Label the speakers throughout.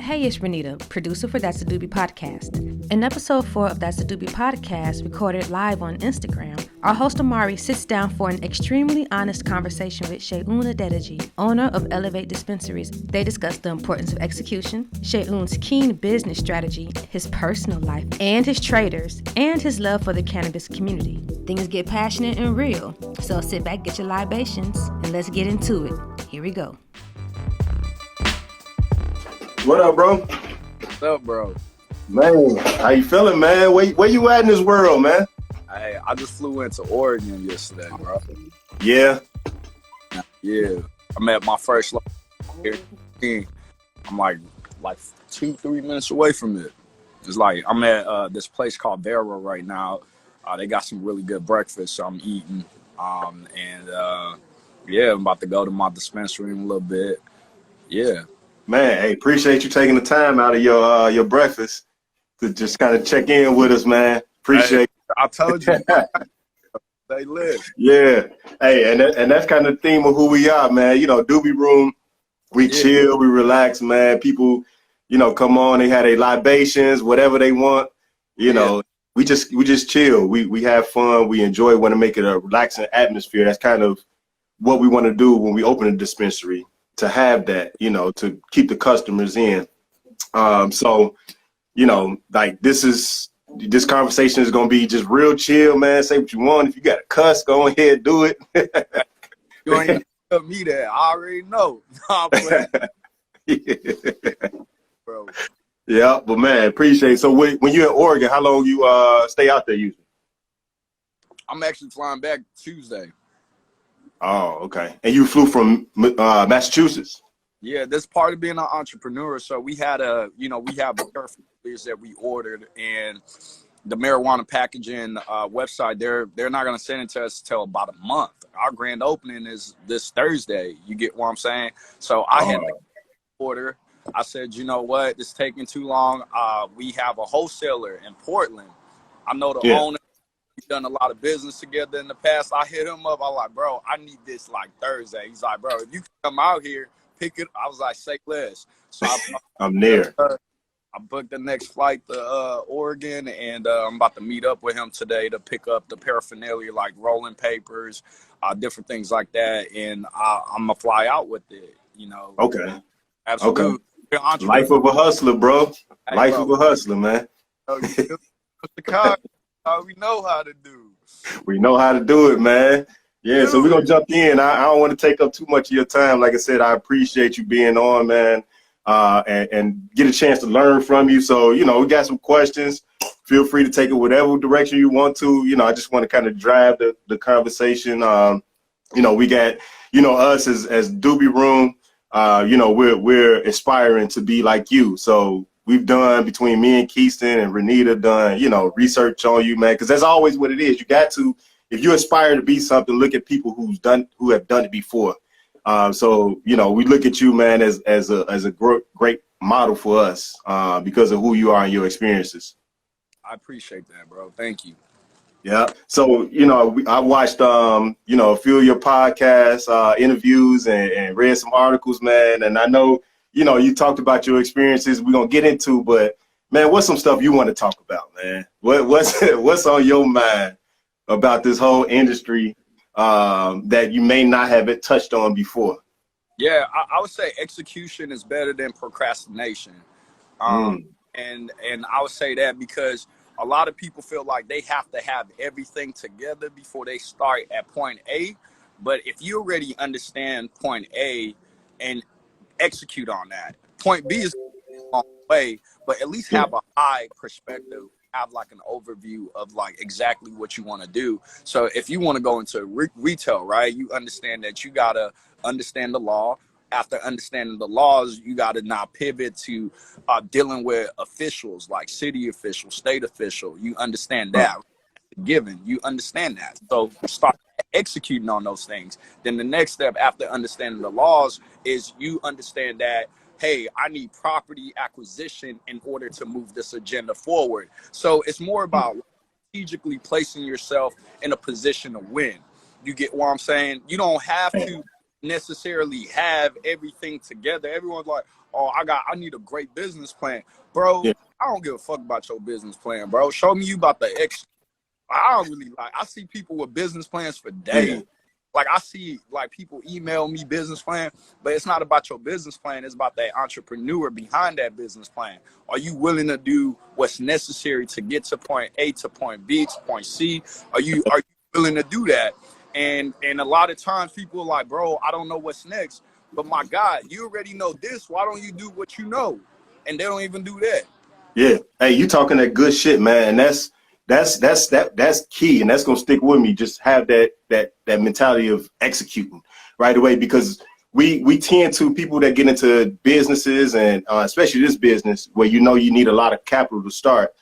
Speaker 1: Hey, it's Renita, producer for That's the Doobie podcast. In episode 4 of That's the Doobie podcast, recorded live on Instagram, our host Amari sits down for an extremely honest conversation with Seun Adedeji, owner of Elev8 Dispensaries. They discuss the importance of execution, Seun's keen business strategy, his personal life, and his traders, and his love for the cannabis community. Things get passionate and real, so sit back, get your libations, and let's get into it. Here we go.
Speaker 2: What up, bro?
Speaker 3: What's up, bro?
Speaker 2: Man, how you feeling, man? Where you at in this world, man?
Speaker 3: Hey, I just flew into Oregon yesterday, bro.
Speaker 2: Yeah.
Speaker 3: Yeah. I'm at my first here. I'm like 2-3 minutes away from it. It's like I'm at this place called Vera right now. They got some really good breakfast, so I'm eating. Yeah, I'm about to go to my dispensary in a little bit. Yeah.
Speaker 2: Man, hey, appreciate you taking the time out of your breakfast to just kind of check in with us, man. Appreciate
Speaker 3: it. I told you. They live.
Speaker 2: Yeah. Hey, and that's kind of the theme of who we are, man. You know, Doobie Room, we chill, we relax, man. People, come on, they have their libations, whatever they want. You know, we just chill. We have fun. We enjoy, want to make it a relaxing atmosphere. That's kind of what we want to do when we open a dispensary. To have that, to keep the customers in. So, like this conversation is going to be just real chill, man. Say what you want. If you got to cuss, go ahead, do it.
Speaker 3: You ain't tell me that. I already know. Bro.
Speaker 2: Yeah, but man, appreciate it. So when you're in Oregon, how long you stay out there usually?
Speaker 3: I'm actually flying back Tuesday.
Speaker 2: Oh, okay. And you flew from Massachusetts?
Speaker 3: Yeah, that's part of being an entrepreneur. So we had we have paraphernalia that we ordered, and the marijuana packaging website, they're not going to send it to us till about a month. Our grand opening is this Thursday. You get what I'm saying? So I had to order. I said, you know what? It's taking too long. We have a wholesaler in Portland. I know the owner. We've done a lot of business together in the past. I hit him up. I was like, bro, I need this like Thursday. He's like, bro, if you come out here, pick it. I was like, say less. So
Speaker 2: I'm there.
Speaker 3: I booked the next flight to Oregon, and I'm about to meet up with him today to pick up the paraphernalia, like rolling papers, different things like that. And I'm going to fly out with it,
Speaker 2: Okay.
Speaker 3: Absolutely.
Speaker 2: Okay. Life of a hustler, bro.
Speaker 3: Hey,
Speaker 2: Life of a hustler, man.
Speaker 3: The car. We know how to do.
Speaker 2: We know how to do it, man. Yeah, so we're going to jump in. I don't want to take up too much of your time. Like I said, I appreciate you being on, man, and get a chance to learn from you. So, we got some questions. Feel free to take it whatever direction you want to. I just want to kind of drive the conversation. We got, us as Doobie Room, we're aspiring to be like you. So, we've done, between me and Keiston and Renita, done, research on you, man, because that's always what it is. You got to, if you aspire to be something, look at people who have done it before. So, we look at you, man, as a great model for us because of who you are and your experiences.
Speaker 3: I appreciate that, bro. Thank you.
Speaker 2: Yeah. So, I watched, a few of your podcasts, interviews, and read some articles, man, and I know, you talked about your experiences we're going to get into, but, man, what's some stuff you want to talk about, man? What's on your mind about this whole industry that you may not have it touched on before?
Speaker 3: Yeah, I would say execution is better than procrastination. And I would say that because a lot of people feel like they have to have everything together before they start at point A. But if you already understand point A and execute on that, point B is a long way, but at least have a high perspective, have like an overview of like exactly what you want to do. So if you want to go into retail, right, you understand that you got to understand the law. After understanding the laws, you got to now pivot to dealing with officials like city official, state official. You understand that. Given, you understand that. So start executing on those things. Then the next step after understanding the laws is you understand that, hey, I need property acquisition in order to move this agenda forward. So it's more about strategically placing yourself in a position to win. You get what I'm saying? You don't have to necessarily have everything together. Everyone's like, oh, I need a great business plan. Bro,
Speaker 2: Yeah.
Speaker 3: I don't give a fuck about your business plan, bro. Show me you about the X. I don't really I see people with business plans for
Speaker 2: Yeah.
Speaker 3: days. Like I see like people email me business plan, but it's not about your business plan. It's about that entrepreneur behind that business plan. Are you willing to do what's necessary to get to point A to point B to point C? Are you willing to do that? And a lot of times people are like, bro, I don't know what's next. But my God, you already know this. Why don't you do what you know? And they don't even do that.
Speaker 2: Yeah. Hey, you talking that good shit, man. And that's key, and that's gonna stick with me. Just have that mentality of executing right away, because we tend to, people that get into businesses, and especially this business where you need a lot of capital to start,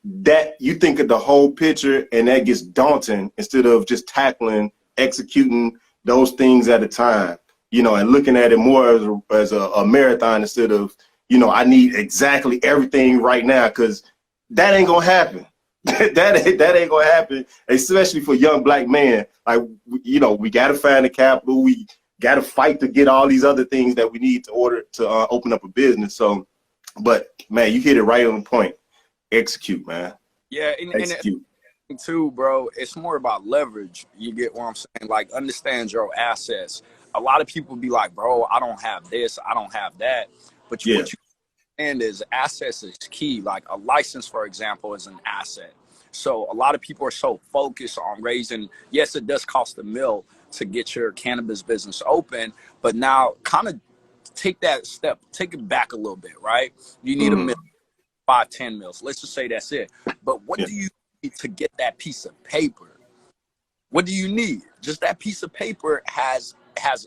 Speaker 2: that you think of the whole picture, and that gets daunting instead of just tackling, executing those things at a time, and looking at it more as a marathon instead of, I need exactly everything right now, because that ain't gonna happen. that ain't gonna happen, especially for young black men. Like, we gotta find the capital. We gotta fight to get all these other things that we need to order to open up a business. So, but man, you hit it right on the point. Execute, man.
Speaker 3: Yeah,
Speaker 2: Execute.
Speaker 3: and too, bro, it's more about leverage. You get what I'm saying? Like, understand your assets. A lot of people be like, bro, I don't have this, I don't have that. But
Speaker 2: Yeah.
Speaker 3: what you understand is assets is key. Like a license, for example, is an asset. So a lot of people are so focused on raising, yes, it does cost a mill to get your cannabis business open, but now kind of take that step, take it back a little bit, right? You need a mill, 5, 10 mills. Let's just say that's it. But what do you need to get that piece of paper? What do you need? Just that piece of paper has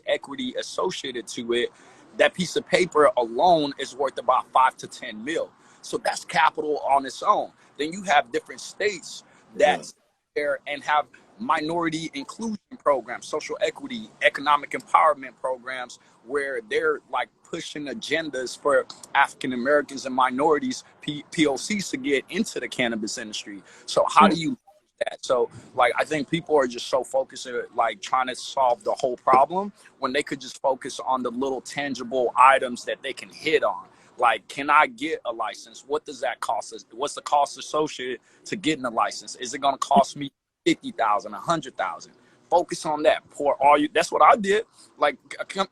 Speaker 3: equity associated to it. That piece of paper alone is worth about 5 to 10 mil. So that's capital on its own. Then you have different states
Speaker 2: Yeah.
Speaker 3: that's there and have minority inclusion programs, social equity, economic empowerment programs, where they're like pushing agendas for African Americans and minorities, POCs, to get into the cannabis industry. So how do you that? So like, I think people are just so focused on like trying to solve the whole problem when they could just focus on the little tangible items that they can hit on. Like, can I get a license? What does that cost us? What's the cost associated to getting a license? Is it going to cost me 50,000, 100,000? Focus on that. Pour all you. That's what I did. Like,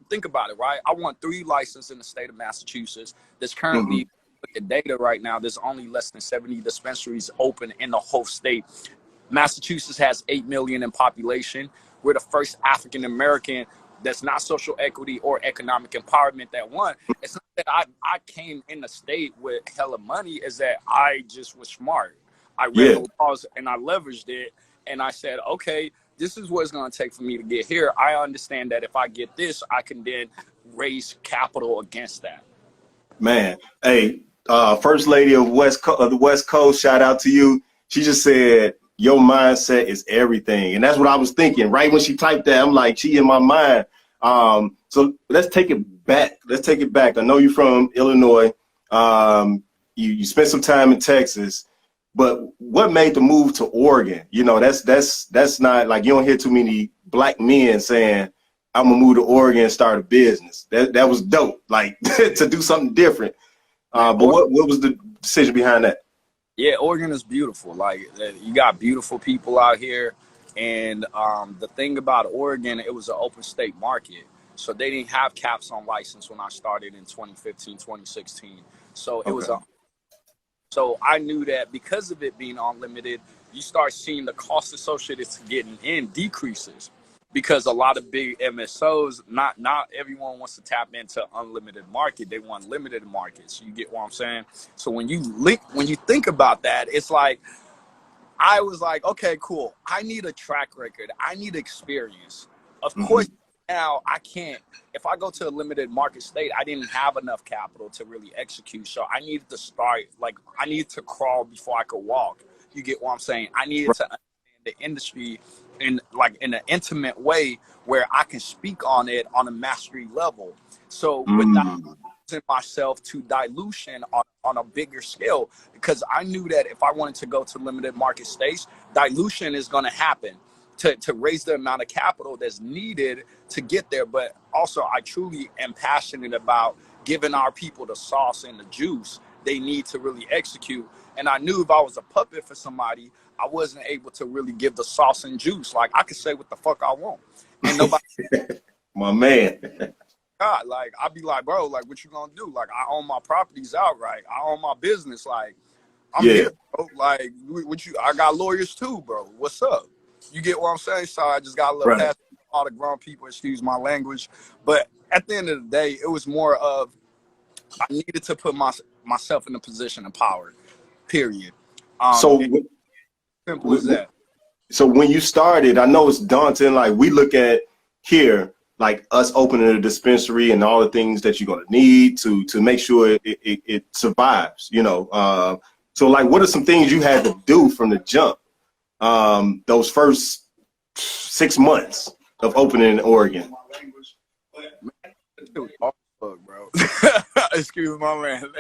Speaker 3: think about it, right? I want 3 licenses in the state of Massachusetts. There's currently, look at data right now, there's only less than 70 dispensaries open in the whole state. Massachusetts has 8 million in population. We're the first African American that's not social equity or economic empowerment that won. It's not that I came in the state with hella money, is that I just was smart. I read the laws and I leveraged it, and I said, okay, this is what it's going to take for me to get here. I understand that if I get this, I can then raise capital against that.
Speaker 2: Man, hey, First Lady of the West Coast, shout out to you. She just said your mindset is everything, and that's what I was thinking. Right when she typed that, I'm like, she in my mind. So let's take it back. Let's take it back. I know you're from Illinois. You spent some time in Texas, but what made the move to Oregon? That's not like, you don't hear too many black men saying, I'm gonna move to Oregon and start a business. That was dope, like to do something different. But what was the decision behind that?
Speaker 3: Yeah, Oregon is beautiful. Like, you got beautiful people out here. And the thing about Oregon, it was an open state market. So they didn't have caps on license when I started in 2015, 2016. So it was so I knew that because of it being unlimited, you start seeing the cost associated to getting in decreases, because a lot of big MSOs, not everyone wants to tap into unlimited market. They want limited markets. You get what I'm saying? So when you think about that, it's like, I was like, okay, cool. I need a track record. I need experience. Of course, now I can't. If I go to a limited market state, I didn't have enough capital to really execute. So I needed to start, like, I needed to crawl before I could walk. You get what I'm saying? I needed to understand the industry in an intimate way where I can speak on it on a mastery level. So without myself to dilution on a bigger scale, because I knew that if I wanted to go to limited market states, dilution is going to happen to raise the amount of capital that's needed to get there. But also, I truly am passionate about giving our people the sauce and the juice they need to really execute. And I knew if I was a puppet for somebody, I wasn't able to really give the sauce and juice. Like, I could say what the fuck I want, and nobody.
Speaker 2: My man.
Speaker 3: God, like, I'd be like, bro, like, what you gonna do? Like, I own my properties outright. I own my business. Like, I'm here, bro. Like, what you? I got lawyers too, bro. What's up? You get what I'm saying? So I just got a little past all the grown people. Excuse my language, but at the end of the day, it was more of I needed to put myself in a position of power. Period.
Speaker 2: So
Speaker 3: simple as that.
Speaker 2: So when you started, I know it's daunting. Like, we look at here, like us opening a dispensary and all the things that you're going to need to make sure it survives, you know. So like, what are some things you had to do from the jump, those first 6 months of opening in Oregon?
Speaker 3: It was hard, bro. Excuse my man.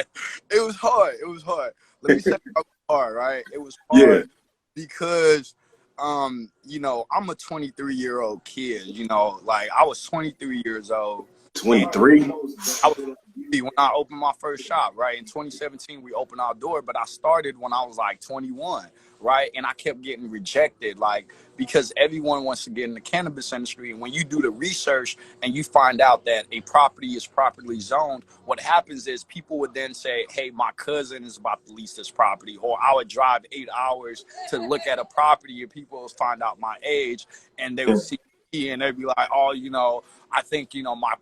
Speaker 3: It was hard. It was hard. Let me say it was hard, right? It was hard because you know, I'm a 23-year-old kid, you know, like I was 23 years old.
Speaker 2: 23?
Speaker 3: I was when I opened my first shop, right? In 2017, we opened our door, but I started when I was like 21, right? And I kept getting rejected, like, because everyone wants to get in the cannabis industry. And when you do the research and you find out that a property is properly zoned, what happens is people would then say, hey, my cousin is about to lease this property, or I would drive 8 hours to look at a property and people would find out my age and they would see me and they'd be like, oh, you know, I think, you know, my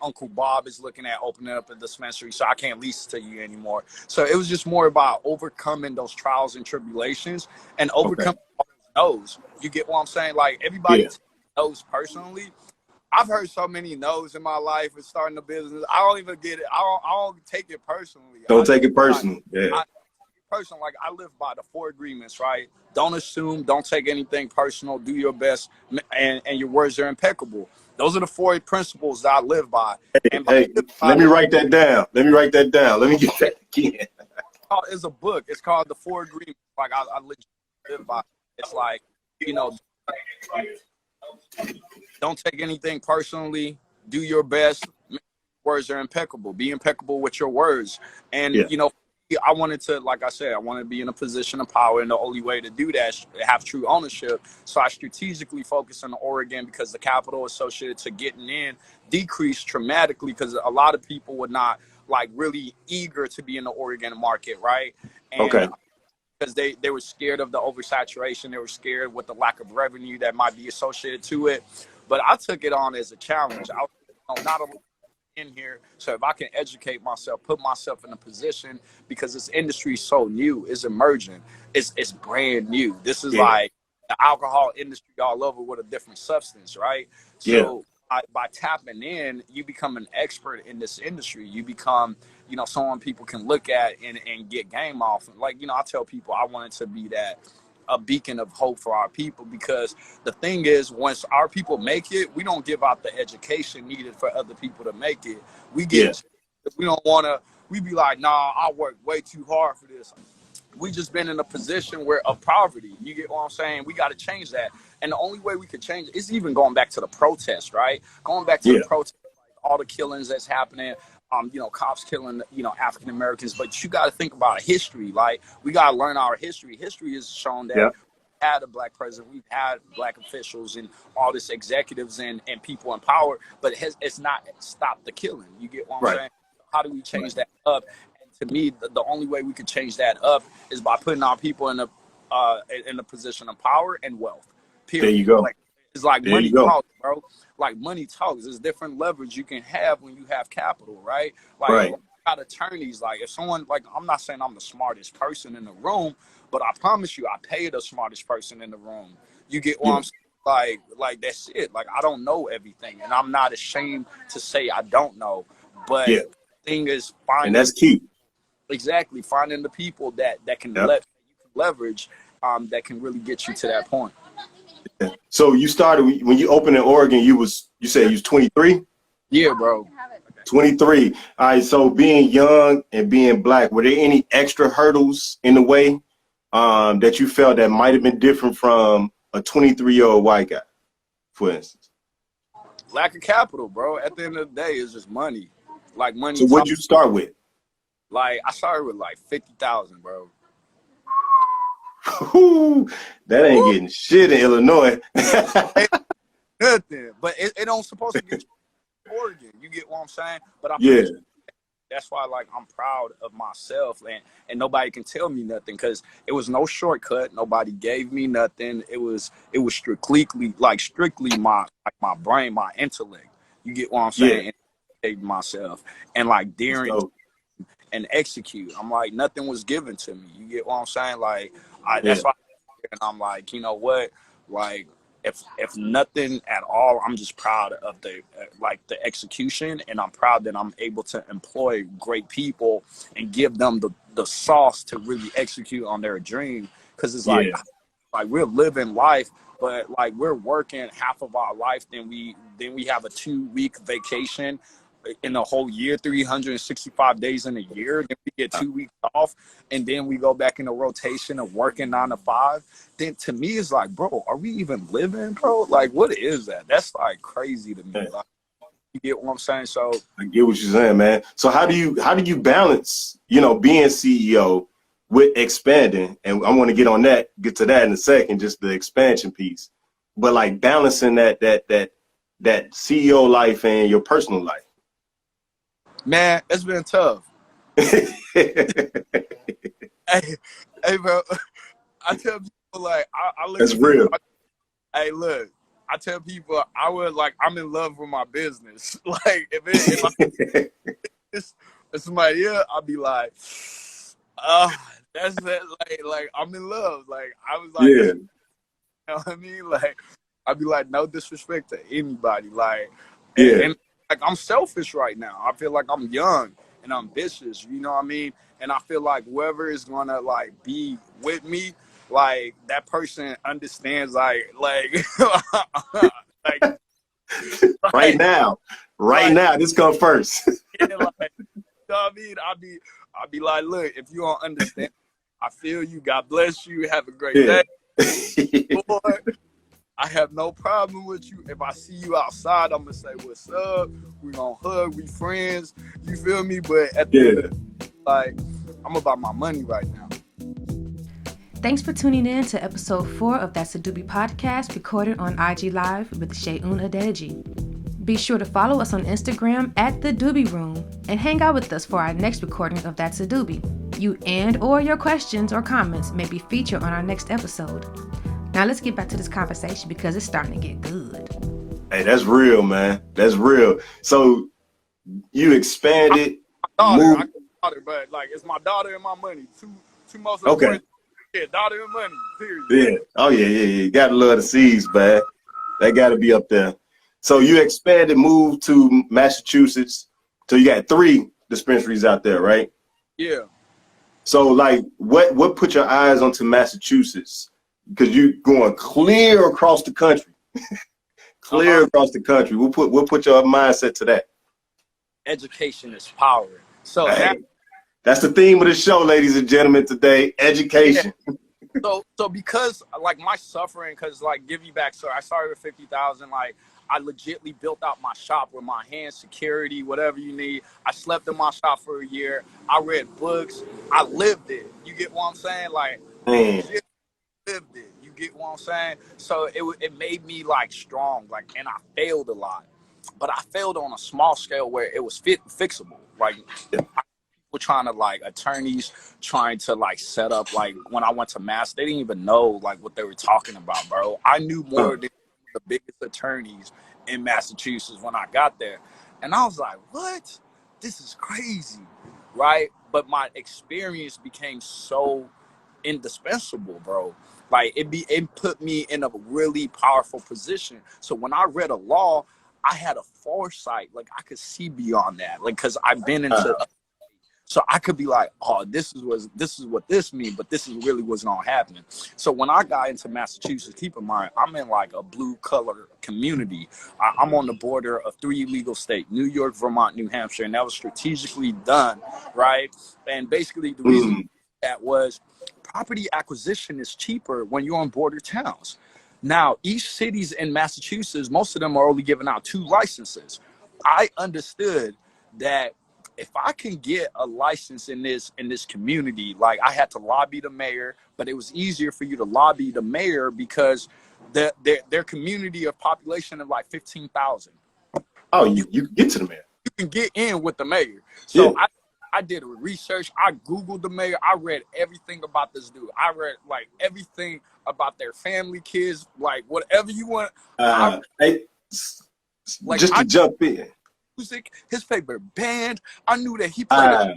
Speaker 3: Uncle Bob is looking at opening up a dispensary, so I can't lease to you anymore. So it was just more about overcoming those trials and tribulations and overcoming all those no's. You get what I'm saying? Like, everybody knows personally. I've heard so many no's in my life with starting a business. I don't even get it. I don't take it personally.
Speaker 2: Don't take it personal.
Speaker 3: Like, I live by the 4 agreements, right? Don't assume, don't take anything personal, do your best, and your words are impeccable. Those are the 4 principles that I live by.
Speaker 2: Let me write that down. Let me get that again.
Speaker 3: It's a book. It's called The 4 Agreements. Like, I legit live by. It's like, you know, don't take anything personally, do your best, words are impeccable, be impeccable with your words. And, you know, I wanted to, like I said, I wanted to be in a position of power, and the only way to do that is have true ownership. So I strategically focused on Oregon because the capital associated to getting in decreased dramatically because a lot of people were not like really eager to be in the Oregon market, right? And because they were scared of the oversaturation, they were scared with the lack of revenue that might be associated to it. But I took it on as a challenge. I was not only in here, so if I can educate myself, put myself in a position, because this industry is so new, it's emerging, it's brand new. This is like the alcohol industry all over with a different substance, right? So by tapping in, you become an expert in this industry. You become, you know, someone people can look at and get game off. Like, you know, I tell people I wanted to be a beacon of hope for our people, because the thing is, once our people make it, we don't give out the education needed for other people to make it. We get we don't want to, we be like, nah, I work way too hard for this. We just been in a position where of poverty. You get what I'm saying? We got to change that. And the only way we could change it is even going back to the protest, right? Going back to the protest, like all the killings that's happening, you know, cops killing, you know, African Americans. But you got to think about history. Like, we got to learn our history. History has shown that we had a black president, we've had black officials and all this executives and people in power, but it's not stopped the killing. You get what I'm saying? How do we change that up? And to me, the only way we could change that up is by putting our people in a position of power and wealth. Period. There
Speaker 2: you go.
Speaker 3: Like, it's like money talks, bro. Like, money talks. There's different leverage you can have when you have capital, right? Like, got attorneys. Like, if someone, like, I'm not saying I'm the smartest person in the room, but I promise you, I pay the smartest person in the room. You get what I'm saying? Like that's it. Like, I don't know everything, and I'm not ashamed to say I don't know. But the thing is, finding,
Speaker 2: and that's key.
Speaker 3: Exactly, finding the people that can leverage, that can really get you to that point.
Speaker 2: So you started when you opened in Oregon. You said you was 23.
Speaker 3: Yeah, bro.
Speaker 2: 23. All right. So being young and being black, were there any extra hurdles in the way that you felt that might have been different from a 23-year-old white guy, for instance?
Speaker 3: Lack of capital, bro. At the end of the day, it's just money. Like money.
Speaker 2: So what'd you start with?
Speaker 3: Like I started with like 50,000, bro.
Speaker 2: That ain't getting shit in Illinois.
Speaker 3: Nothing. But it don't supposed to get you in Oregon. You get what I'm saying? But I
Speaker 2: Yeah.
Speaker 3: that's why, like, I'm proud of myself, and nobody can tell me nothing because it was no shortcut. Nobody gave me nothing. It was strictly my brain, my intellect. You get what I'm saying?
Speaker 2: Yeah.
Speaker 3: And myself and like daring and execute. I'm like, nothing was given to me. You get what I'm saying? Like, that's why. And I'm like, you know what? Like, if nothing at all, I'm just proud of the execution, and I'm proud that I'm able to employ great people and give them the sauce to really execute on their dream. Because it's like we're living life, but like we're working half of our life, then we have a 2-week vacation in the whole year, 365 days in a year. Then we get 2 weeks off, and then we go back in a rotation of working 9 to 5. Then to me, it's like, bro, are we even living, bro? Like, what is that? That's like crazy to me. Like, you get what I'm saying? So
Speaker 2: I get what you're saying, man. So how do you balance, being CEO with expanding? And I want to get to that in a second, just the expansion piece. But like balancing that CEO life and your personal life.
Speaker 3: Man, it's been tough. Hey, bro, I tell people, like, I look
Speaker 2: That's
Speaker 3: at
Speaker 2: real.
Speaker 3: people, hey, look, I tell people I'm in love with my business. Like, if somebody else, I'll be like, that's it. Like, I'm in love. Like, I was like, you know what I mean? Like, I'd be like, no disrespect to anybody. Like, and like, I'm selfish right now. I feel like I'm young and ambitious, you know what I mean? And I feel like whoever is gonna like be with me, like that person understands, like
Speaker 2: right now, this comes first.
Speaker 3: Yeah, like, you know what I mean? I'll be like, look, if you don't understand, I feel you. God bless you. Have a great day. Boy, I have no problem with you. If I see you outside, I'm gonna say what's up. We gonna hug. We friends. You feel me? But at the end of the day, like, I'm about my money right now.
Speaker 1: Thanks for tuning in to episode 4 of That's a Doobie podcast, recorded on IG Live with Seun Adedeji. Be sure to follow us on Instagram at The Doobie Room and hang out with us for our next recording of That's a Doobie. You or your questions or comments may be featured on our next episode. Now let's get back to this conversation because it's starting to get good.
Speaker 2: Hey, that's real, man. That's real. So you expanded.
Speaker 3: I got a daughter, but like, it's my daughter and my money. Two most important. Yeah, daughter and money. Period.
Speaker 2: Yeah. Oh yeah. You gotta love the seeds, man. That gotta be up there. So you expanded, moved to Massachusetts. So you got 3 dispensaries out there, right?
Speaker 3: Yeah.
Speaker 2: So like, what put your eyes onto Massachusetts? Because you going clear across the country. Across the country. We'll put your mindset to that.
Speaker 3: Education is power. So
Speaker 2: that's the theme of the show, ladies and gentlemen, today. Education.
Speaker 3: Yeah. So because like my suffering, because like give you back, so I started with 50,000. Like, I legitly built out my shop with my hands, security, whatever you need. I slept in my shop for a year. I read books. I lived it. You get what I'm saying? Like, lived it. You get what I'm saying? So it made me like strong, like, and I failed a lot, but I failed on a small scale where it was fixable. Like, people trying to, like, attorneys trying to like set up, like, when I went to Mass, they didn't even know like what they were talking about, bro. I knew more than the biggest attorneys in Massachusetts when I got there, and I was like, what? This is crazy, right? But my experience became so indispensable, bro. Like, it put me in a really powerful position. So when I read a law, I had a foresight. Like, I could see beyond that. Like, because I've been into so I could be like, oh, this is what this means, but this is really what's gonna happen. So when I got into Massachusetts, keep in mind, I'm in like a blue collar community. I'm on the border of 3 legal states: New York, Vermont, New Hampshire, and that was strategically done, right? And basically the reason that was, property acquisition is cheaper when you're on border towns. Now, each cities in Massachusetts, most of them are only giving out 2 licenses. I understood that if I can get a license in this community, like I had to lobby the mayor, but it was easier for you to lobby the mayor because their community of population of like 15,000.
Speaker 2: Oh, you can get to the mayor.
Speaker 3: You can get in with the mayor.
Speaker 2: Yeah.
Speaker 3: So I did research. I Googled the mayor. I read everything about this dude. I read like everything about their family, kids, like whatever you want.
Speaker 2: Hey,
Speaker 3: Like
Speaker 2: just to jump in.
Speaker 3: Music, his favorite band. I knew that he played.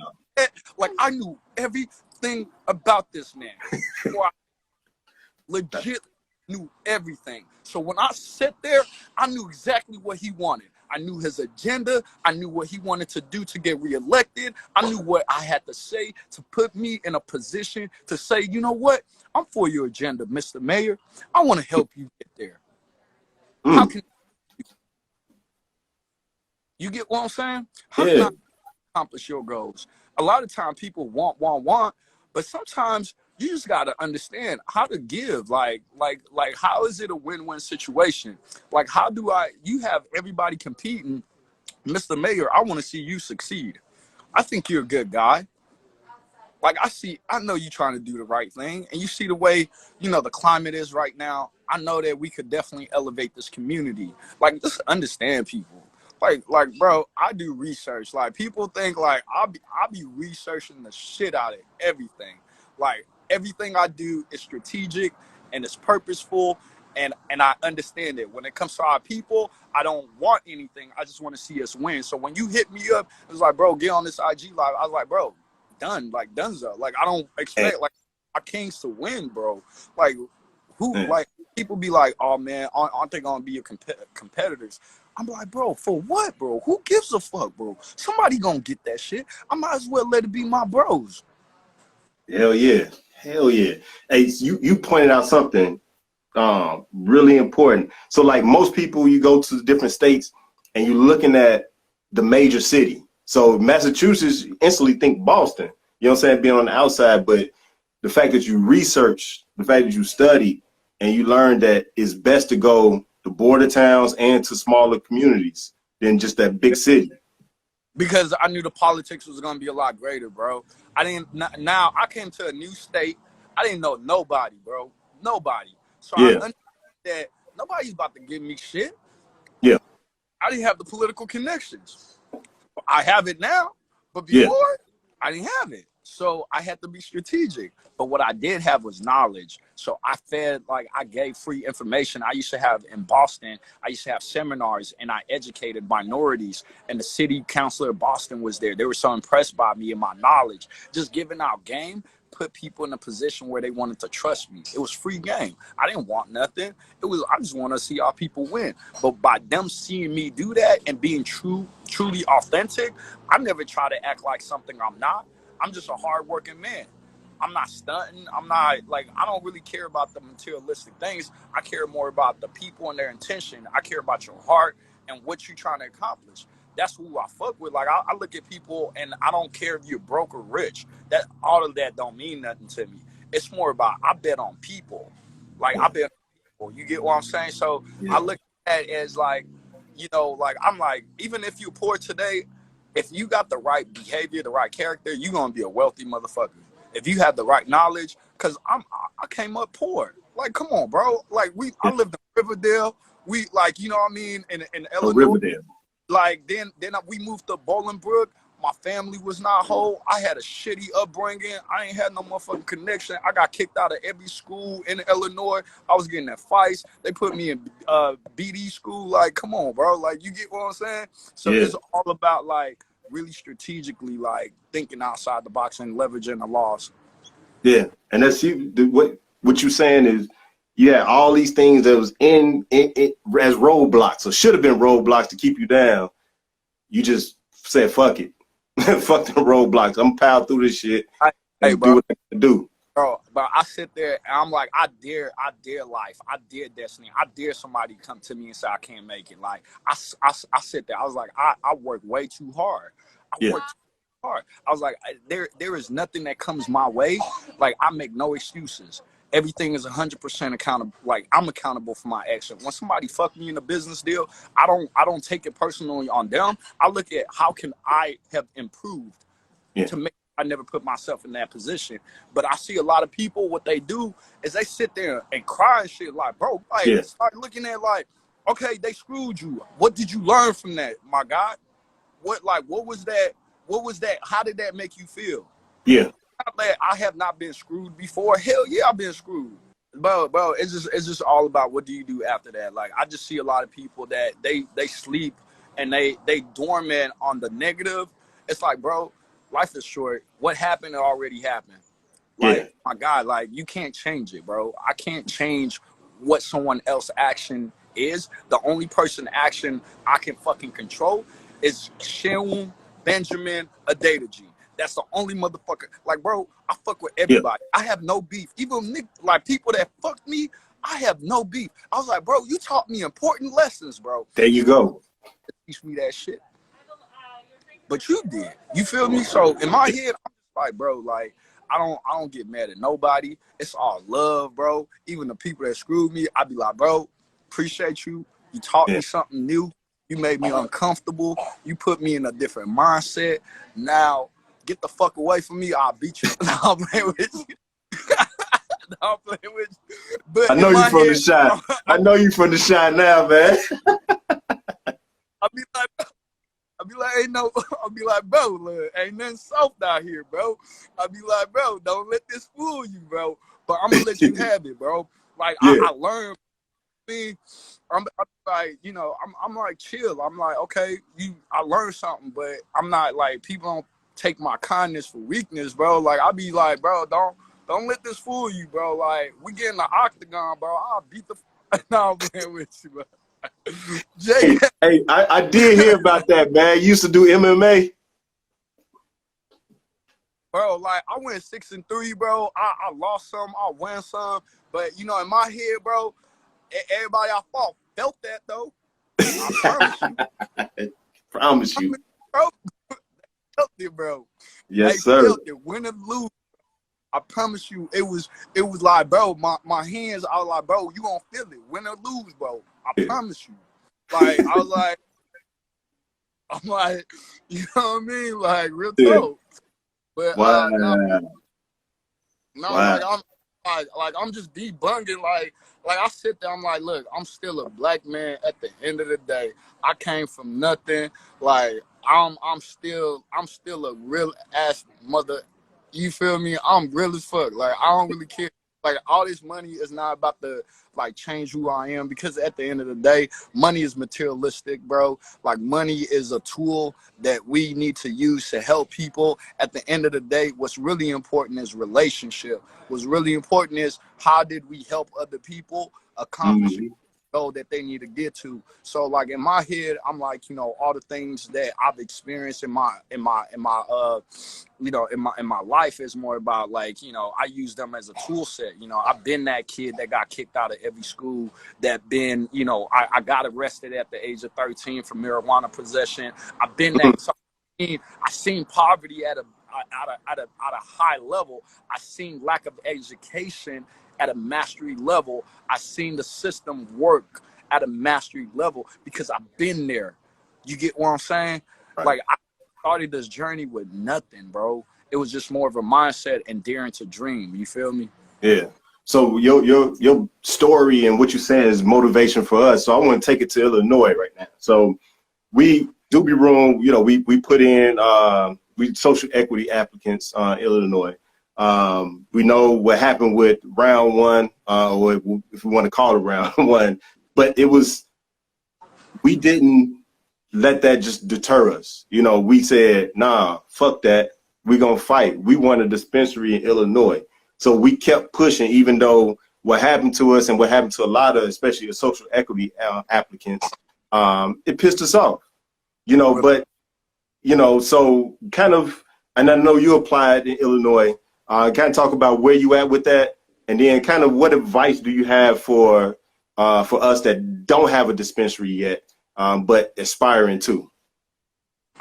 Speaker 3: Like I knew everything about this man. I legit knew everything. So when I sat there, I knew exactly what he wanted. I knew his agenda. I knew what he wanted to do to get reelected. I knew what I had to say to put me in a position to say, you know what? I'm for your agenda, Mr. Mayor. I want to help you get there. How can you get what I'm saying? How can I accomplish your goals? A lot of time people want, but sometimes you just gotta understand how to give. Like how is it a win-win situation? Like how do you have everybody competing, Mr. Mayor, I want to see you succeed. I think you're a good guy. Like I know you're trying to do the right thing, and you see the way, the climate is right now. I know that we could definitely elevate this community. Like, just understand people. Like, bro, I do research. Like, people think like I'll be researching the shit out of everything. Like, everything I do is strategic and it's purposeful, and I understand it. When it comes to our people, I don't want anything. I just want to see us win. So when you hit me up, it was like, bro, get on this IG live. I was like, bro, done, like donezo. Like I don't expect like our Kings to win, bro. Like who like people be like, oh man, aren't they gonna be your competitors? I'm like, bro, for what, bro? Who gives a fuck, bro? Somebody gonna get that shit. I might as well let it be my bros.
Speaker 2: Hell yeah. Hell yeah. Hey, you pointed out something really important. So like most people, you go to different states and you're looking at the major city. So Massachusetts, you instantly think Boston, you know what I'm saying, being on the outside, but the fact that you research, the fact that you study, and you learn that it's best to go to border towns and to smaller communities than just that big city.
Speaker 3: Because I knew the politics was gonna be a lot greater, bro. Now I came to a new state. I didn't know nobody, bro. Nobody. So I understood that nobody's about to give me shit.
Speaker 2: Yeah.
Speaker 3: I didn't have the political connections. I have it now, but before I didn't have it. So I had to be strategic. But what I did have was knowledge. So I gave free information. I used to have in Boston, I used to have seminars and I educated minorities. And the city councilor of Boston was there. They were so impressed by me and my knowledge. Just giving out game put people in a position where they wanted to trust me. It was free game. I didn't want nothing. I just want to see our people win. But by them seeing me do that and being truly authentic, I never try to act like something I'm not. I'm just a hardworking man. I'm not stunting. I'm not I don't really care about the materialistic things. I care more about the people and their intention. I care about your heart and what you're trying to accomplish. That's who I fuck with. Like I look at people and I don't care if you're broke or rich. That all of that don't mean nothing to me. It's more about I bet on people. Like I bet on people. You get what I'm saying? So I look at it as I'm like, even if you're poor today, if you got the right behavior, the right character, you're gonna be a wealthy motherfucker. If you have the right knowledge, cause I came up poor. Like, come on, bro. Like I lived in Riverdale. We you know what I mean, in Illinois.
Speaker 2: Riverdale.
Speaker 3: Like then we moved to Bolingbrook. My family was not whole. I had a shitty upbringing. I ain't had no motherfucking connection. I got kicked out of every school in Illinois. I was getting in fights. They put me in BD school. Like, come on, bro. Like, you get what I'm saying? So it's all about really strategically thinking outside the box and leveraging the laws.
Speaker 2: Yeah, and that's what you're saying is, all these things that was in as roadblocks or should have been roadblocks to keep you down. You just said, fuck it. Fuck the roadblocks. I'm power through this shit.
Speaker 3: Hey, bro.
Speaker 2: Do what I can do.
Speaker 3: Bro, but I sit there and I'm like, I dare life. I dare destiny. I dare somebody come to me and say I can't make it. Like I sit there. I was like, I work way too hard. I work too hard. I was like, there is nothing that comes my way. Like I make no excuses. everything is 100% accountable. Like, I'm accountable for my action. When somebody fuck me in a business deal, I don't take it personally on them. I look at how can I have improved to make I never put myself in that position. But I see a lot of people, what they do is they sit there and cry and shit like, bro, like start looking at like, okay, they screwed you. What did you learn from that, my God? What was that? What was that? How did that make you feel?
Speaker 2: Yeah.
Speaker 3: I have not been screwed before. Hell yeah, I've been screwed. Bro, it's just all about what do you do after that. Like, I just see a lot of people that they sleep and they dormant on the negative. It's like, bro, life is short. What happened already happened. Like, my God, like, you can't change it, bro. I can't change what someone else's action is. The only person action I can fucking control is Seun Adedeji. That's the only motherfucker. Like, bro, I fuck with everybody. I have no beef. Even like people that fucked me, I have no beef. I was like, bro, you taught me important lessons, bro.
Speaker 2: There you go.
Speaker 3: Teach me that shit. But you did. You feel me? So in my head, I'm just like, bro, like, I don't get mad at nobody. It's all love, bro. Even the people that screwed me, I be like, bro, appreciate you. You taught me something new. You made me uncomfortable. You put me in a different mindset. Now, get the fuck away from me. I'll beat you. No, I'm playing with you. No, I'm playing with you. But
Speaker 2: I know you from the shot. I know you from the shot now, man.
Speaker 3: I'll be like, ain't no, I'll be like, bro, look, ain't nothing soft out here, bro. I'll be like, bro, don't let this fool you, bro. But I'm gonna let you have it, bro. Like, I learned. I'm like, you know, I'm like chill. I'm like, okay, I learned something, but I'm not like, people don't take my kindness for weakness, bro. Like, I be like, bro, don't let this fool you, bro. Like, we get in the octagon, bro. I'll beat the no, I'm playing with you, bro. Jay,
Speaker 2: hey, I did hear about that, man. You used to do MMA.
Speaker 3: Bro, like, I went 6-3, bro. I lost some, I won some, but you know, in my head, bro, everybody I fought felt that though. I promise you.
Speaker 2: Promise you.
Speaker 3: Bro, felt it, bro.
Speaker 2: Yes, sir.
Speaker 3: Felt it. Win or lose. I promise you, it was like, bro, my hands, I was like, bro, you gonna feel it. Win or lose, bro. I promise you. Like, I was like, I'm like, you know what I mean? Like, real talk. But
Speaker 2: wow.
Speaker 3: like I'm just debunking. Like I sit there, I'm like, look, I'm still a black man at the end of the day. I came from nothing. Like, I'm still a real ass mother. You feel me? I'm real as fuck. Like, I don't really care. Like, all this money is not about to like change who I am, because at the end of the day, money is materialistic, bro. Like, money is a tool that we need to use to help people. At the end of the day, what's really important is relationship. What's really important is how did we help other people accomplish the goal that they need to get to. So, like, in my head, I'm like, you know, all the things that I've experienced in my you know, in my life is more about, like, you know, I use them as a tool set. You know, I've been that kid that got kicked out of every school, that been, you know, I got arrested at the age of 13 for marijuana possession. I've been that. So I seen poverty at a high level. I seen lack of education at a mastery level. I seen the system work at a mastery level because I've been there. You get what I'm saying? Right. Like, I started this journey with nothing, bro. It was just more of a mindset and daring to dream. You feel me?
Speaker 2: Yeah. So your story and what you're saying is motivation for us. So I want to take it to Illinois right now. So we Doobie Room, you know, we put in we social equity applicants in Illinois. We know what happened with round one, or if we want to call it round one, but we didn't let that just deter us. You know, we said, nah, fuck that. We're going to fight. We want a dispensary in Illinois. So we kept pushing, even though what happened to us and what happened to a lot of, especially the social equity applicants, it pissed us off, you know, but, you know, so kind of, and I know you applied in Illinois, kind of talk about where you at with that. And then kind of what advice do you have for us that don't have a dispensary yet, but aspiring to?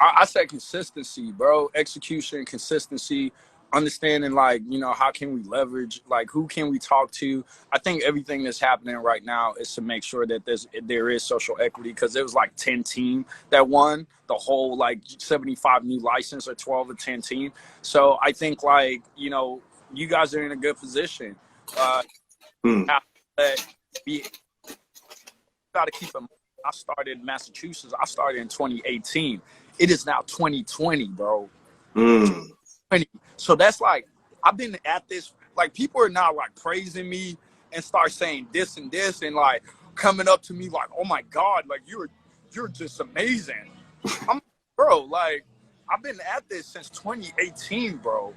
Speaker 3: I say consistency, bro. Execution, consistency. understanding, like, you know, how can we leverage, like, who can we talk to. I think everything that's happening right now is to make sure that there is social equity, because there was like 10 team that won the whole like 75 new license, or 12 or 10 team. So I think, like, you know, you guys are in a good position. We got to keep in mind, I started in Massachusetts. I started in 2018. It is now 2020, bro. So that's like, I've been at this, like, people are now like praising me and start saying this and this, and like coming up to me like, oh my God, like you're just amazing. I'm, bro, like, I've been at this since 2018, bro.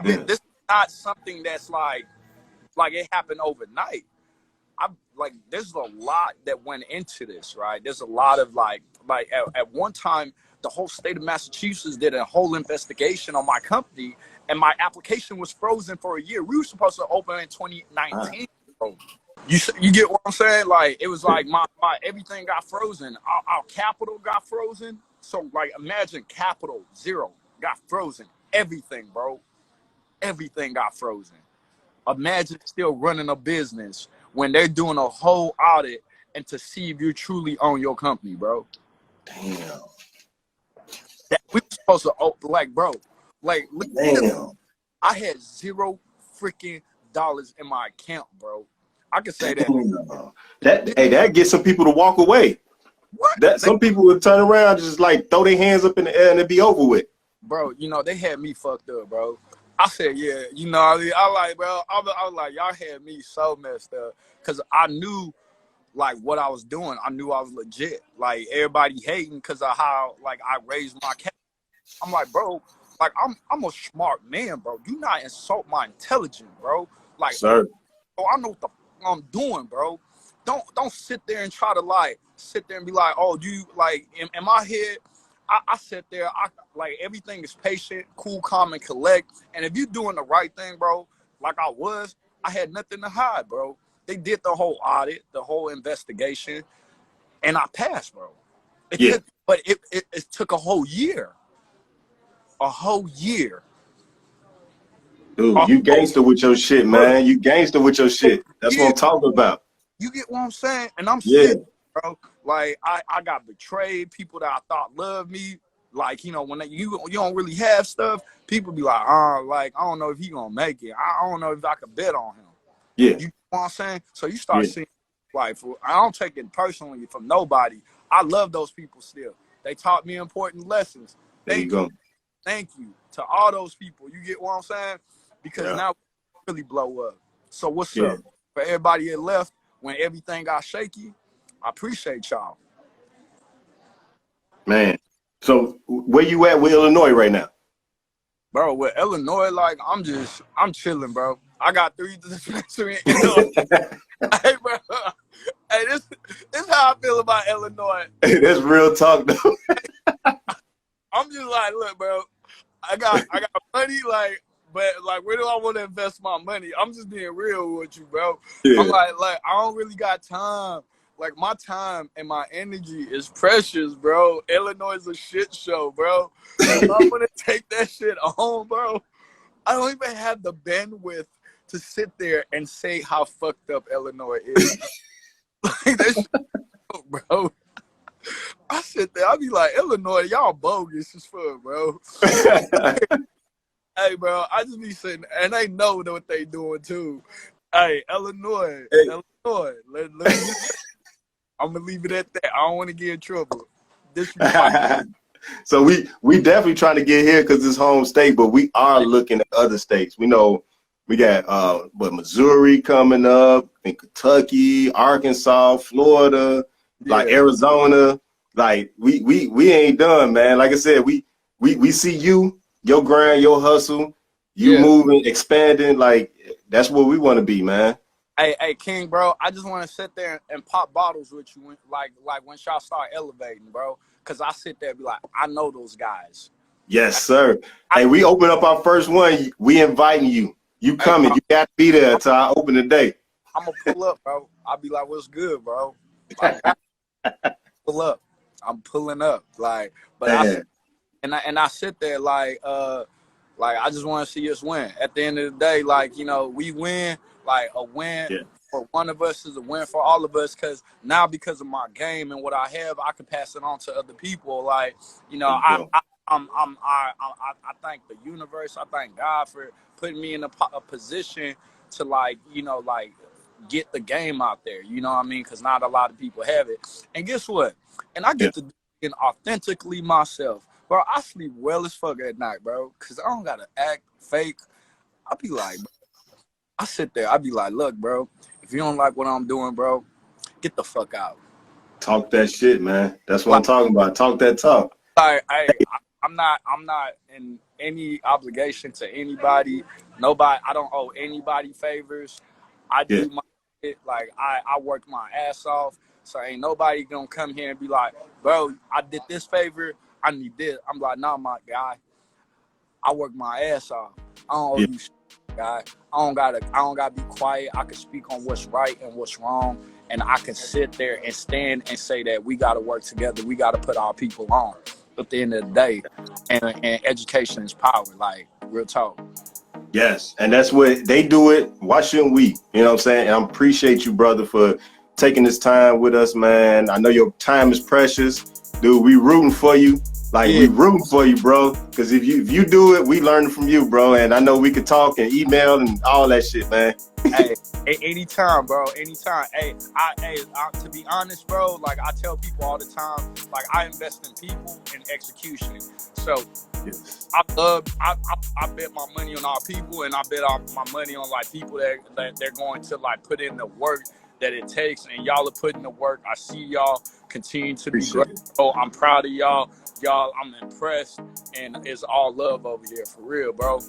Speaker 3: This is not something that's like it happened overnight. There's a lot that went into this, right? There's a lot of like at one time, the whole state of Massachusetts did a whole investigation on my company, and my application was frozen for a year. We were supposed to open in 2019. You get what I'm saying? Like, it was like my everything got frozen. Our capital got frozen. So like, imagine capital zero got frozen. Everything, bro. Everything got frozen. Imagine still running a business when they're doing a whole audit and to see if you truly own your company, bro.
Speaker 2: Damn.
Speaker 3: That we were supposed to, like, bro, like,
Speaker 2: damn.
Speaker 3: I had $0 freaking in my account, bro. I could say that.
Speaker 2: That gets some people to walk away.
Speaker 3: What?
Speaker 2: That some people would turn around, just like throw their hands up in the air, and it'd be over with.
Speaker 3: Bro, you know, they had me fucked up, bro. I said, yeah, you know, I like, bro, I was like, y'all had me so messed up, because I knew, like, what I was doing. I knew I was legit. Like, everybody hating because of how, like, I raised my capital. I'm like, bro, like, I'm a smart man, bro. Do not insult my intelligence, bro. Like,
Speaker 2: sir,
Speaker 3: bro, I know what the I'm doing, bro. Don't sit there and try to, like, sit there and be like, oh, do you, like, in my head, I sit there, like, everything is patient, cool, calm, and collect. And if you're doing the right thing, bro, like I had nothing to hide, bro. They did the whole audit, the whole investigation, and I passed, bro. It took a whole year. A whole year.
Speaker 2: Dude, you gangster with your shit, man. You gangster with your shit. That's what I'm talking about.
Speaker 3: You get what I'm saying? And I'm
Speaker 2: sick,
Speaker 3: bro. Like, I got betrayed. People that I thought loved me, like, you know, when you don't really have stuff, people be like, like, I don't know if he gonna make it. I don't know if I could bet on him.
Speaker 2: Yeah.
Speaker 3: You know what I'm saying? So you start seeing, like, I don't take it personally from nobody. I love those people still. They taught me important lessons.
Speaker 2: There you go.
Speaker 3: Thank you to all those people. You get what I'm saying? Because now we really blow up. So what's up? For everybody that left when everything got shaky, I appreciate y'all.
Speaker 2: Man. So where you at with Illinois right now?
Speaker 3: Bro, with Illinois, like, I'm chilling, bro. I got 3 dispensaries in Illinois. Hey, bro. Hey, this is how I feel about Illinois.
Speaker 2: Hey, that's real talk, though.
Speaker 3: I'm just like, look, bro, I got money, like, but, like, where do I want to invest my money? I'm just being real with you, bro. Yeah. I'm like, I don't really got time. Like, my time and my energy is precious, bro. Illinois is a shit show, bro. If I want to take that shit on, bro, I don't even have the bandwidth to sit there and say how fucked up Illinois is. Like, that shit, bro. I sit there, I be like, Illinois, y'all bogus as fuck, bro. Hey, bro, I just be sitting, and they know what they doing too. Hey, Illinois, I'm gonna leave it at that. I don't want to get in trouble.
Speaker 2: So we definitely trying to get here because it's home state, but we are looking at other states. We know we got Missouri coming up, and Kentucky, Arkansas, Florida, like Arizona. Like we ain't done, man. Like I said, we see you, your grind, your hustle, you moving, expanding. Like, that's where we want to be, man.
Speaker 3: Hey, King, bro, I just want to sit there and pop bottles with you, when y'all start elevating, bro. Because I sit there and be like, I know those guys.
Speaker 2: Yes, sir. Hey, we open up our first one. We inviting you. You coming. You got to be there until I open the day.
Speaker 3: I'm going to pull up, bro. I'll be like, what's good, bro? Like, pull up. I'm pulling up. Like, but I sit there like, Like, I just want to see us win. At the end of the day, like, you know, we win. Like, a win for one of us is a win for all of us. Because now, because of my game and what I have, I can pass it on to other people. Like, you know, I thank the universe. I thank God for putting me in a position to, like, you know, like, get the game out there. You know what I mean? Because not a lot of people have it. And guess what? And I get to do it authentically myself. Bro, I sleep well as fuck at night, bro. Because I don't got to act fake. I be like, bro, I sit there. I be like, look, bro, if you don't like what I'm doing, bro, get the fuck out.
Speaker 2: Talk that shit, man. That's what
Speaker 3: Like,
Speaker 2: I'm talking about. Talk that talk.
Speaker 3: Like, I'm not in any obligation to anybody. Nobody. I don't owe anybody favors. I do my shit. Like, I work my ass off. So ain't nobody gonna come here and be like, bro, I did this favor. I need this. I'm like, nah, my guy. I work my ass off. I don't owe you shit, guy. I don't gotta be quiet. I can speak on what's right and what's wrong. And I can sit there and stand and say that we gotta work together. We gotta put our people on at the end of the day. And education is power, like, real talk.
Speaker 2: Yes, and that's what they do it. Why shouldn't we? You know what I'm saying? And I appreciate you, brother, for taking this time with us, man. I know your time is precious. Dude, we rooting for you. Like, we rooting for you, bro. Because if you do it, we learn from you, bro. And I know we could talk and email and all that shit, man.
Speaker 3: Hey, anytime, bro. Anytime. Hey, to be honest, bro, like, I tell people all the time, like, I invest in people and execution. So I bet my money on our people, and I bet my money on, like, people that they're going to, like, put in the work that it takes, and y'all are putting the work. I see y'all continue to be great. Oh, I'm proud of y'all. I'm impressed, and it's all love over here, for real, bro.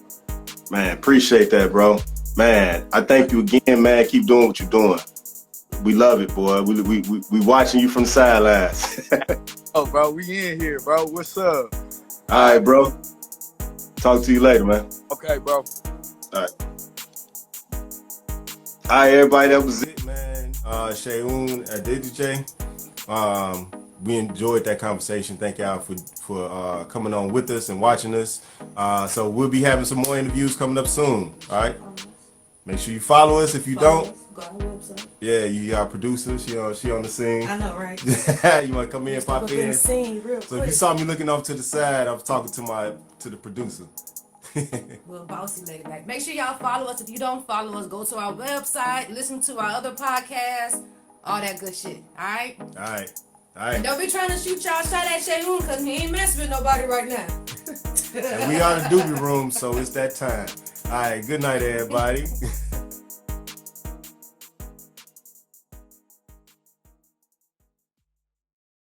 Speaker 2: Man, appreciate that, bro. Man, I thank you again, man. Keep doing what you're doing. We love it, boy. We watching you from the sidelines.
Speaker 3: Oh, bro, we in here, bro. What's up?
Speaker 2: All right, bro. Talk to you later, man.
Speaker 3: Okay, bro.
Speaker 2: All right. All right, everybody. That was it, man. Seun Adedeji. We enjoyed that conversation. Thank y'all for coming on with us and watching us. So we'll be having some more interviews coming up soon. All right. Make sure you follow us. If you don't,
Speaker 4: go on the website.
Speaker 2: Yeah, you our producer. She on the scene.
Speaker 4: I know, right?
Speaker 2: You want to come in, pop in.
Speaker 4: The scene real
Speaker 2: So
Speaker 4: quick.
Speaker 2: if you saw me looking off to the side, I was talking to the producer.
Speaker 4: Well, bossy lady back. Make sure y'all follow us. If you don't follow us, go to our website, listen to our other podcasts, all that good shit. All right.
Speaker 2: All right.
Speaker 4: And don't be trying to shoot y'all shot at Seun, because he ain't messing with nobody right now.
Speaker 2: And we are the Doobie room, so it's that time. All right, good night, everybody.